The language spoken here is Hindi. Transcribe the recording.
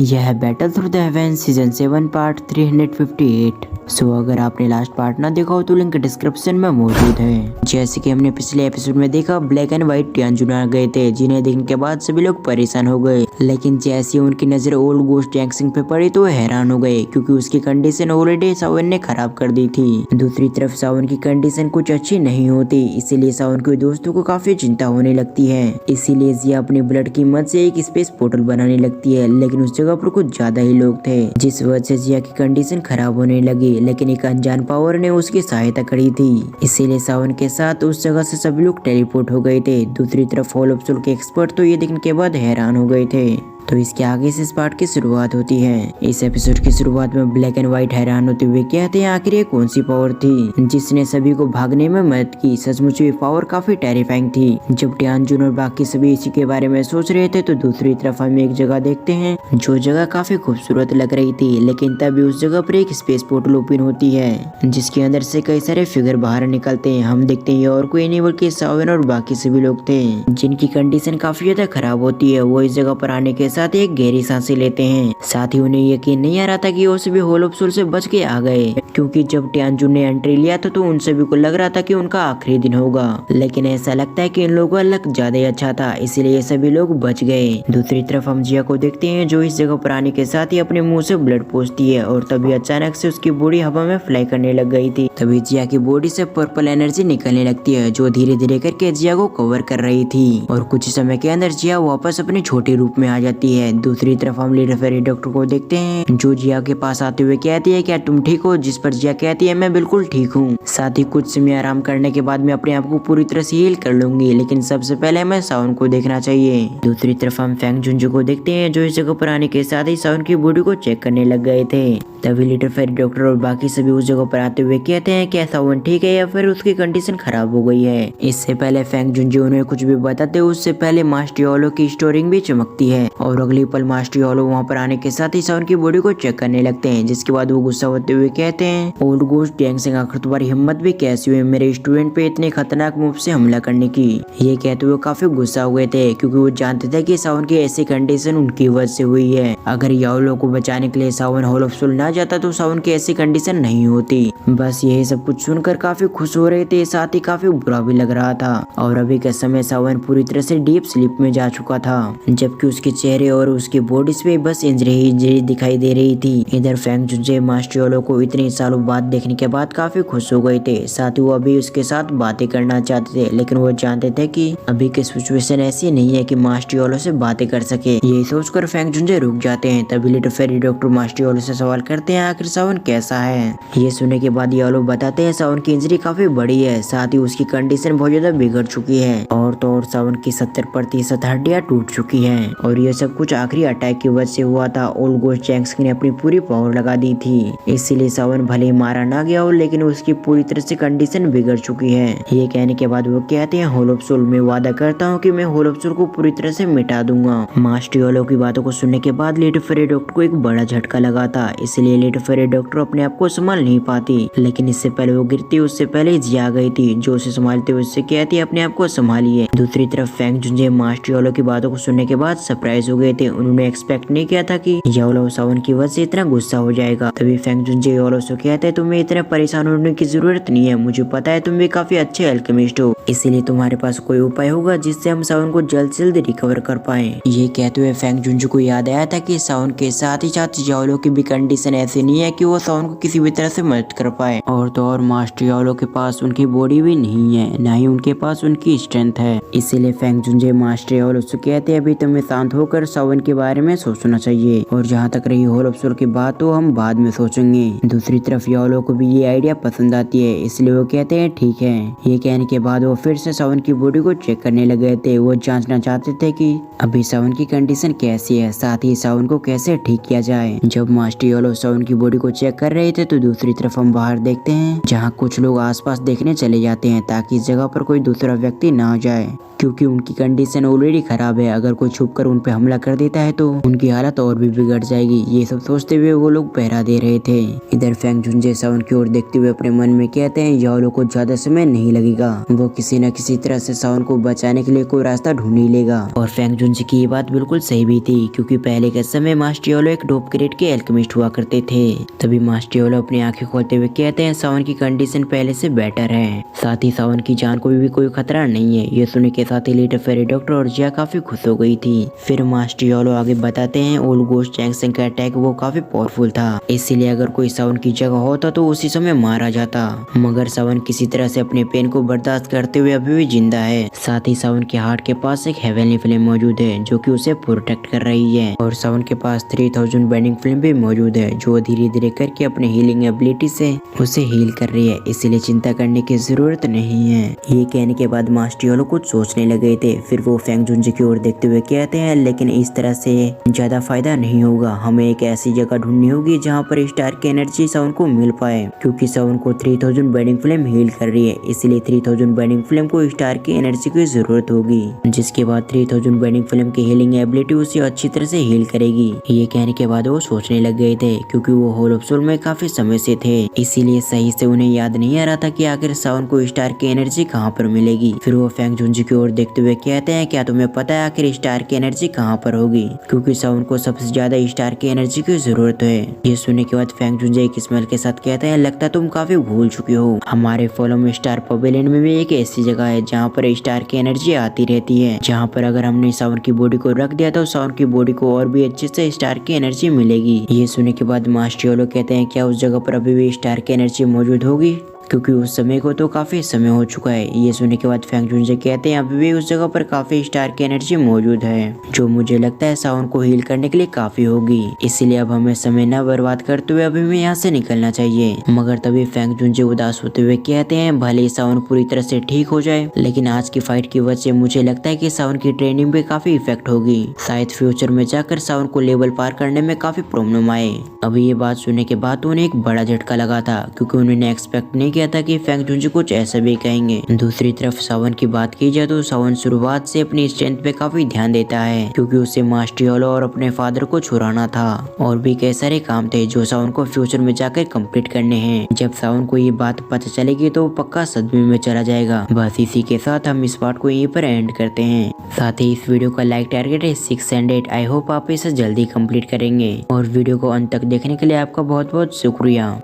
यह है battle through the heavens season 7 part 358। सो अगर आपने लास्ट पार्ट ना देखा हो तो लिंक डिस्क्रिप्शन में मौजूद है। जैसे कि हमने पिछले एपिसोड में देखा, ब्लैक एंड व्हाइट टियानजुन आ गए थे, जिन्हें देखने के बाद सभी लोग परेशान हो गए। लेकिन जैसे ही उनकी नजर ओल्ड गोस्ट जैंगसिंग पे पड़ी तो हैरान हो गए, क्योंकि उसकी कंडीशन ऑलरेडी सावन ने खराब कर दी थी। दूसरी तरफ सावन की कंडीशन कुछ अच्छी नहीं होती, इसीलिए सावन के दोस्तों को काफी चिंता होने लगती है। इसीलिए जिया अपनी ब्लड की मदद से एक स्पेस पोर्टल बनाने लगती है, लेकिन उस जगह पर कुछ ज्यादा ही लोग थे, जिस वजह से जिया की कंडीशन खराब होने लगी। लेकिन एक अनजान पावर ने उसकी सहायता करी थी, इसीलिए सावन के साथ उस जगह से सभी लोग टेलीपोर्ट हो गए थे। दूसरी तरफ हॉल ऑफ सोल के एक्सपर्ट तो ये देखने के बाद हैरान हो गए थे। तो इसके आगे से इस पार्ट की शुरुआत होती है। इस एपिसोड की शुरुआत में ब्लैक एंड व्हाइट हैरान होते हुए कहते हैं आखिर ये कौन सी पावर थी जिसने सभी को भागने में मदद की। सचमुच ये पावर काफी टेरिफाइंग थी। जब टियानजुन और बाकी सभी इसी के बारे में सोच रहे थे तो दूसरी तरफ हम एक जगह देखते हैं जो जगह काफी खूबसूरत लग रही थी। लेकिन तभी उस जगह पर एक स्पेस पोर्टल ओपन होती है, जिसके अंदर से कई सारे फिगर बाहर निकलते हैं। हम देखते हैं और कोई नहीं बल्कि सावन और बाकी सभी लोग थे, जिनकी कंडीशन काफी ज्यादा खराब होती है। वो इस जगह पर आने के साथ एक गहरी सांसें लेते हैं। साथ ही उन्हें यकीन नहीं आ रहा था कि वो सभी हॉल ऑफ सोल से बच के आ गए, क्योंकि जब टियानजुन ने एंट्री लिया था तो उन सभी को लग रहा था कि उनका आखिरी दिन होगा। लेकिन ऐसा लगता है कि इन लोगों का लक ज्यादा ही अच्छा था, इसलिए सभी लोग बच गए। दूसरी तरफ हम जिया को देखते हैं, जो इस जगह पर आने के साथ ही अपने मुंह से ब्लड पोंछती है, और तभी अचानक से उसकी बॉडी हवा में फ्लाई करने लग गई थी। तभी जिया की बॉडी से पर्पल एनर्जी निकलने लगती है, जो धीरे धीरे करके जिया को कवर कर रही थी, और कुछ समय के अंदर जिया वापस अपने छोटे रूप में आ जाती है। दूसरी तरफ हम लीडर फेरी डॉक्टर को देखते हैं, जो जिया के पास आते हुए कहती है क्या तुम ठीक हो, जिस पर जिया कहती है मैं बिल्कुल ठीक हूँ। साथ ही कुछ समय आराम करने के बाद मैं अपने आप को पूरी तरह से हील कर लूंगी, लेकिन सबसे पहले मैं सावन को देखना चाहिए। दूसरी तरफ हम फेंग जुंजू को देखते हैं, जो इस जगह पर आने के साथ ही सावन की बॉडी को चेक करने लग गए थे। तभी लीडर फेरी डॉक्टर और बाकी सभी उस जगह पर आते हुए कहते हैं क्या सावन ठीक है या फिर उसकी कंडीशन खराब हो गई है। इससे पहले फेंग जुंजू उन्हें कुछ भी बताते उससे पहले मास्टर योलो की स्टोरिंग भी चमकती है, और अगली पल मास्टर योलो वहाँ पर आने के साथ ही सावन की बॉडी को चेक करने लगते हैं, जिसके बाद वो गुस्सा होते हुए कहते हैं ओल्ड गोस्ट जैंगसिंग आखिर तुम्हारी हिम्मत भी कैसी हुई मेरे स्टूडेंट पे इतने खतरनाक मूव से हमला करने की। ये कहते हुए काफी गुस्सा हो गए थे, क्योंकि वो जानते थे कि सावन की ऐसी कंडीशन उनकी वजह से हुई है। अगर योलो को बचाने के लिए सावन हॉल ऑफ सोल ना जाता तो सावन की ऐसी कंडीशन नहीं होती। बस यही सब कुछ सुनकर काफी खुश हो रहे थे, साथ ही काफी बुरा भी लग रहा था। और अभी के समय सावन पूरी तरह से डीप स्लीप में जा चुका था, जबकि उसके चेहरे और उसकी बॉडी पे बस इंजरी दिखाई दे रही थी। इधर फेंग जुंजे मास्टर योलो को इतने सालों बाद देखने के बाद काफी खुश हो गए थे। साथ ही वो अभी उसके साथ बातें करना चाहते थे, लेकिन वो जानते थे कि अभी की सिचुएशन ऐसी नहीं है कि मास्टर योलो से बातें कर सके। यही सोचकर फेंग जुंजे रुक जाते हैं। तभी little fairy doctor master YOLO से सवाल करते हैं आखिर सावन कैसा है। ये सुनने के बाद योलो बताते हैं सावन की इंजरी काफी बड़ी है, साथ ही उसकी कंडीशन बहुत ज्यादा बिगड़ चुकी है, और तो और सावन की 70% हड्डियां टूट चुकी है, और ये सब कुछ आखिरी अटैक की वजह से हुआ था। ओल्ड गोस्ट जैंगसिंग ने अपनी पूरी पावर लगा दी थी, इसीलिए सावन भले ही मारा ना गया हो, लेकिन उसकी पूरी तरह से कंडीशन बिगड़ चुकी है। ये कहने के बाद वो कहते हैं हॉल ऑफ सोल में वादा करता हूँ कि मैं हॉल ऑफ सोल को पूरी तरह से मिटा दूंगा। मास्टर योलो की बातों को सुनने के बाद लिटिल फेरी डॉक्टर को एक बड़ा झटका लगा था, इसलिए लिटिल फेरी डॉक्टर अपने आप को संभाल नहीं पाती। लेकिन इससे पहले वो गिरती उससे पहले जिया आ गई थी, जो उसे संभालते हुए उससे कहती है अपने आप को संभालिए। दूसरी तरफ फेंग जुंजे मास्टर योलो की बातों को सुनने के बाद सरप्राइज हो गए थे। उन्होंने एक्सपेक्ट नहीं किया था कि योलो सावन की वजह से इतना गुस्सा हो जाएगा। तभी फेंग जुंजे योलो से कहते हैं तुम्हें इतना परेशान होने की जरूरत नहीं है, मुझे पता है तुम भी काफी अच्छे अल्केमिस्ट हो, इसीलिए तुम्हारे पास कोई उपाय होगा जिससे हम सावन को जल्द से जल्द रिकवर कर पाए। ये कहते हुए फेंग जुंजू को याद आया था कि सावन के साथ ही साथ योलो की भी कंडीशन ऐसी नहीं है कि वो सावन को किसी भी तरह से मदद कर पाए, और तो और मास्टर योलो के पास उनकी बॉडी भी नहीं है, ना ही उनके पास उनकी स्ट्रेंथ है। इसीलिए फेंग जुंजे मास्टर योलो से कहते हैं अभी तुम्हें शांत होकर सावन के बारे में सोचना चाहिए, और जहाँ तक रही हॉल ऑफ सोल की बात तो हम बाद में सोचेंगे। दूसरी तरफ योलो को भी ये आइडिया पसंद आती है, इसलिए वो कहते हैं ठीक है। ये कहने के बाद वो फिर से सावन की बॉडी को चेक करने लगे थे। वो जांचना चाहते थे कि अभी सावन की कंडीशन कैसी है, साथ ही सावन को कैसे ठीक किया जाए। जब मास्टर योलो सावन की बॉडी को चेक कर रहे थे तो दूसरी तरफ हम बाहर देखते हैं, जहाँ कुछ लोग आसपास देखने चले जाते हैं ताकि इस जगह पर कोई दूसरा व्यक्ति ना आ जाए, क्योंकि उनकी कंडीशन ऑलरेडी खराब है। अगर कोई छुपकर उन पे हमला कर देता है तो उनकी हालत और भी बिगड़ जाएगी। ये सब सोचते हुए वो लोग पहरा दे रहे थे। इधर फेंग जुनजे सावन की ओर देखते हुए अपने मन में कहते हैं याओ को ज्यादा समय नहीं लगेगा, वो किसी न किसी तरह से सावन को बचाने के लिए कोई रास्ता ढूंढ ही लेगा। और फेंग जुनजे की ये बात बिल्कुल सही भी थी, क्योंकि पहले के समय मास्टर याओ एक डोप क्रेट के एल्केमिस्ट हुआ करते थे। तभी मास्टर याओ अपनी आंखें खोलते हुए कहते हैं सावन की कंडीशन पहले से बेटर है, साथ ही सावन की जान को भी कोई खतरा नहीं है। ये सुनने के साथ ही लीडर फेरी डॉक्टर और जिया काफी खुश हो गई थी। फिर मास्टर याओ आगे बताते हैं ओल्ड गोस्ट जैंक्सन का अटैक वो काफी पावरफुल था, इसलिए अगर कोई सावन की जगह होता तो उसी समय मारा जाता, मगर सावन किसी तरह से अपने पेन को बर्दाश्त करते हुए अभी भी जिंदा है। साथ ही सावन के हार्ट के पास एक हेवनली फ्लेम मौजूद है जो कि उसे प्रोटेक्ट कर रही है, और सावन के पास 3000 बेंडिंग फ्लेम भी मौजूद है जो धीरे धीरे करके अपने हीलिंग एबिलिटी से उसे हील कर रही है, इसलिए चिंता करने की जरूरत नहीं है। ये कहने के बाद मास्टर याओ कुछ सोचने लगे थे। फिर वो फेंग जुनजे की ओर देखते हुए कहते हैं लेकिन इस तरह से ज्यादा फायदा नहीं होगा, हमें एक ऐसी जगह ढूंढनी होगी जहाँ पर स्टार की एनर्जी सावन को मिल पाए, क्योंकि सावन को 3000 बेंडिंग फ्लेम हील कर रही है, इसलिए 3000 बेंडिंग फ्लेम को स्टार की एनर्जी की जरूरत होगी, जिसके बाद 3000 बेंडिंग फ्लेम की हीलिंग एबिलिटी उसे अच्छी तरह से हील करेगी। ये कहने के बाद वो सोचने लग गए थे, क्योंकि वो होल ऑफ सोल में काफी समय से थे, इसीलिए सही से उन्हें याद नहीं आ रहा था कि आखिर सावन को स्टार की एनर्जी कहाँ पर मिलेगी। फिर वो फेंग जुनजे की ओर देखते हुए कहते हैं क्या तुम्हें पता है आखिर स्टार की एनर्जी कहाँ पर होगी, क्योंकि सावन को सबसे ज्यादा स्टार की एनर्जी की जरूरत है। ये सुनने के बाद फेंग जुनजे एक स्मेल के साथ कहते हैं लगता तुम काफी भूल चुके हो, हमारे फॉलो में स्टार पवेलियन में भी एक ऐसी जगह है जहाँ पर स्टार की एनर्जी आती रहती है, जहाँ पर अगर हमने सावन की बॉडी को रख दिया तो सावन की बॉडी को और भी अच्छे से स्टार की एनर्जी मिलेगी। ये सुनने के बाद मास्टर याओ कहते हैं क्या उस जगह पर अभी भी स्टार की एनर्जी मौजूद होगी, क्योंकि उस समय को तो काफी समय हो चुका है। ये सुनने के बाद फेंग जुनजे कहते हैं अभी भी उस जगह पर काफी स्टार की एनर्जी मौजूद है, जो मुझे लगता है सावन को हील करने के लिए काफी होगी, इसलिए अब हमें समय न बर्बाद करते हुए अभी हमें यहाँ से निकलना चाहिए। मगर तभी फेंग जुनजे उदास होते हुए कहते हैं भले सावन पूरी तरह से ठीक हो जाए, लेकिन आज की फाइट की वजह से मुझे लगता है कि सावन की ट्रेनिंग पे काफी इफेक्ट होगी, शायद फ्यूचर में जाकर सावन को लेवल पार करने में काफी प्रॉब्लम आए। अभी ये बात सुनने के बाद उन्हें एक बड़ा झटका लगा था, क्योंकि उन्होंने एक्सपेक्ट नहीं किया था कि फेंग जुनजे कुछ ऐसा भी कहेंगे। दूसरी तरफ सावन की बात की जाए तो सावन शुरुआत से अपनी स्ट्रेंथ पे काफी ध्यान देता है, क्योंकि उसे मास्टर याओ और अपने फादर को छुड़ाना था, और भी कई सारे काम थे जो सावन को फ्यूचर में जाकर कंप्लीट करने हैं। जब सावन को ये बात पता चलेगी तो वो पक्का सदमे में चला जाएगा। बस इसी के साथ हम इस पार्ट को यहीं पर एंड करते हैं। साथ ही इस वीडियो का लाइक टारगेट है 6 and 8। आई होप आप इसे जल्दी कंप्लीट करेंगे, और वीडियो को अंत तक देखने के लिए आपका बहुत बहुत शुक्रिया।